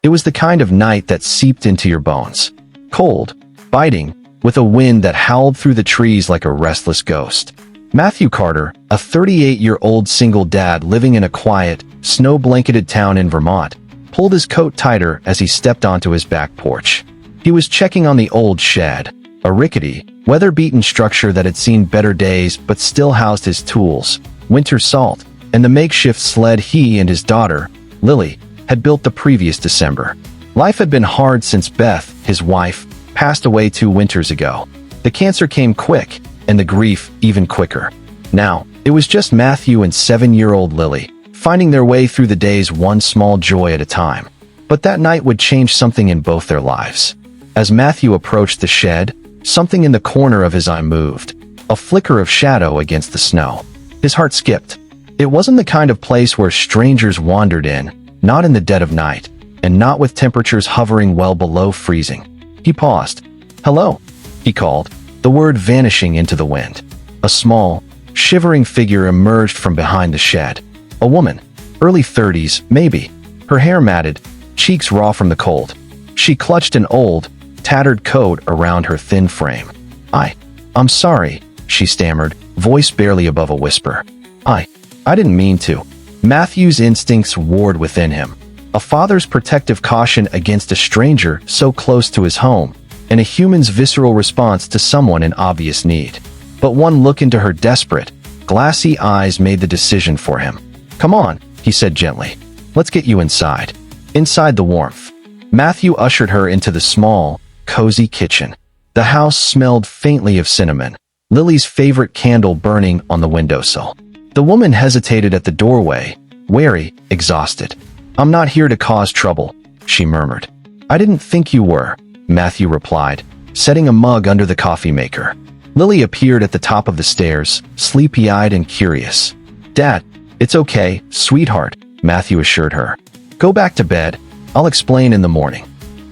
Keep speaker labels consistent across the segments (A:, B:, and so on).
A: It was the kind of night that seeped into your bones. Cold, biting, with a wind that howled through the trees like a restless ghost. Matthew Carter, a 38-year-old single dad living in a quiet, snow-blanketed town in Vermont, pulled his coat tighter as he stepped onto his back porch. He was checking on the old shed, a rickety, weather-beaten structure that had seen better days but still housed his tools, winter salt, and the makeshift sled he and his daughter, Lily, had built the previous December. Life had been hard since Beth, his wife, passed away 2 winters ago. The cancer came quick, and the grief even quicker. Now, it was just Matthew and 7-year-old Lily, finding their way through the days one small joy at a time. But that night would change something in both their lives. As Matthew approached the shed, something in the corner of his eye moved, a flicker of shadow against the snow. His heart skipped. It wasn't the kind of place where strangers wandered in, not in the dead of night, and not with temperatures hovering well below freezing. He paused. "Hello," he called, the word vanishing into the wind. A small, shivering figure emerged from behind the shed. A woman, early 30s, maybe, her hair matted, cheeks raw from the cold. She clutched an old, tattered coat around her thin frame. I'm sorry," she stammered, voice barely above a whisper. I didn't mean to." Matthew's instincts warred within him. A father's protective caution against a stranger so close to his home, and a human's visceral response to someone in obvious need. But one look into her desperate, glassy eyes made the decision for him. "Come on," he said gently. "Let's get you inside." Inside the warmth, Matthew ushered her into the small, cozy kitchen. The house smelled faintly of cinnamon, Lily's favorite candle burning on the windowsill. The woman hesitated at the doorway, wary, exhausted. "I'm not here to cause trouble," she murmured. "I didn't think you were," Matthew replied, setting a mug under the coffee maker. Lily appeared at the top of the stairs, sleepy-eyed and curious. "Dad, it's okay, sweetheart," Matthew assured her. "Go back to bed. I'll explain in the morning."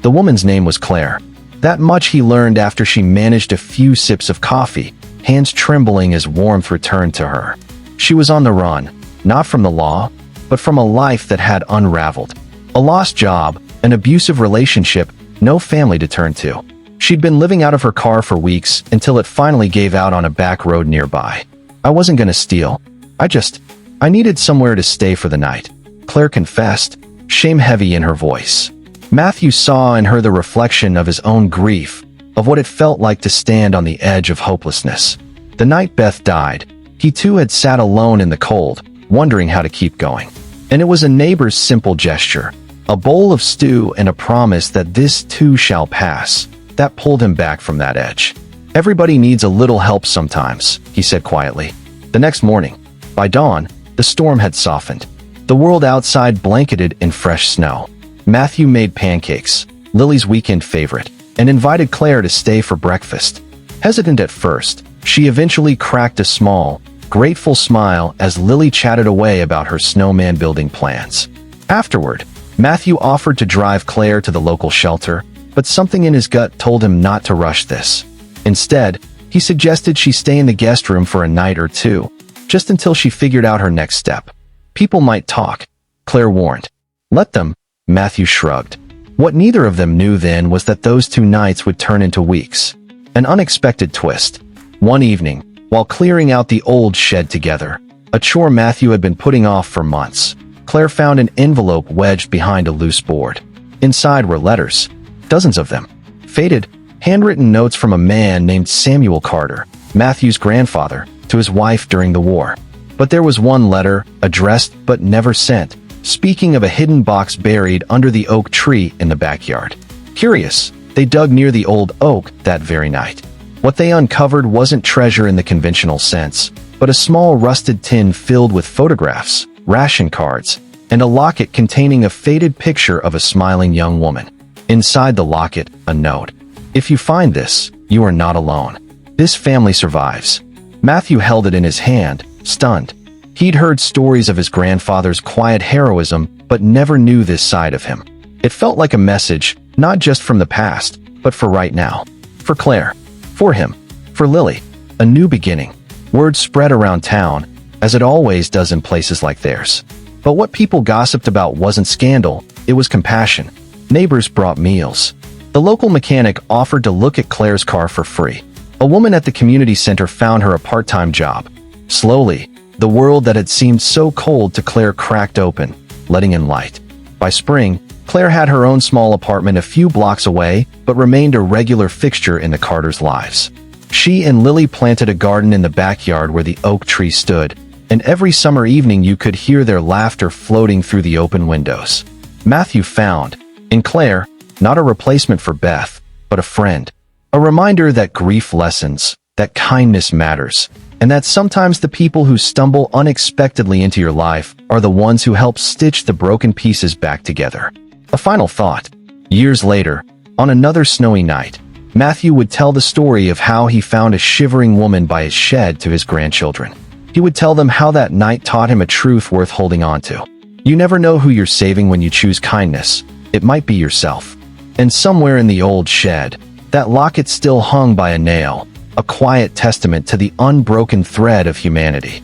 A: The woman's name was Claire. That much he learned after she managed a few sips of coffee, hands trembling as warmth returned to her. She was on the run, not from the law, but from a life that had unraveled. A lost job, an abusive relationship, no family to turn to. She'd been living out of her car for weeks until it finally gave out on a back road nearby. "I wasn't gonna steal. I needed somewhere to stay for the night," Claire confessed, shame heavy in her voice. Matthew saw in her the reflection of his own grief, of what it felt like to stand on the edge of hopelessness. The night Beth died, he too had sat alone in the cold, wondering how to keep going. And it was a neighbor's simple gesture, a bowl of stew and a promise that this too shall pass, that pulled him back from that edge. "Everybody needs a little help sometimes," he said quietly. The next morning, by dawn, the storm had softened. The world outside blanketed in fresh snow. Matthew made pancakes, Lily's weekend favorite, and invited Claire to stay for breakfast. Hesitant at first, she eventually cracked a small, grateful smile as Lily chatted away about her snowman building plans. Afterward, Matthew offered to drive Claire to the local shelter, but something in his gut told him not to rush this. Instead, he suggested she stay in the guest room for a night or two, just until she figured out her next step. "People might talk," Claire warned. "Let them," Matthew shrugged. What neither of them knew then was that those 2 nights would turn into weeks. An unexpected twist. One evening, while clearing out the old shed together, a chore Matthew had been putting off for months, Claire found an envelope wedged behind a loose board. Inside were letters, dozens of them. Faded, handwritten notes from a man named Samuel Carter, Matthew's grandfather, to his wife during the war. But there was one letter, addressed but never sent, speaking of a hidden box buried under the oak tree in the backyard. Curious, they dug near the old oak that very night. What they uncovered wasn't treasure in the conventional sense, but a small rusted tin filled with photographs, ration cards, and a locket containing a faded picture of a smiling young woman. Inside the locket, a note. "If you find this, you are not alone. This family survives." Matthew held it in his hand, stunned. He'd heard stories of his grandfather's quiet heroism, but never knew this side of him. It felt like a message, not just from the past, but for right now. For Claire. For him. For Lily. A new beginning. Word spread around town, as it always does in places like theirs. But what people gossiped about wasn't scandal, it was compassion. Neighbors brought meals. The local mechanic offered to look at Claire's car for free. A woman at the community center found her a part-time job. Slowly, the world that had seemed so cold to Claire cracked open, letting in light. By spring, Claire had her own small apartment a few blocks away, but remained a regular fixture in the Carters' lives. She and Lily planted a garden in the backyard where the oak tree stood, and every summer evening you could hear their laughter floating through the open windows. Matthew found, in Claire, not a replacement for Beth, but a friend. A reminder that grief lessens, that kindness matters, and that sometimes the people who stumble unexpectedly into your life are the ones who help stitch the broken pieces back together. A final thought. Years later, on another snowy night, Matthew would tell the story of how he found a shivering woman by his shed to his grandchildren. He would tell them how that night taught him a truth worth holding on to. You never know who you're saving when you choose kindness. It might be yourself. And somewhere in the old shed, that locket still hung by a nail, a quiet testament to the unbroken thread of humanity.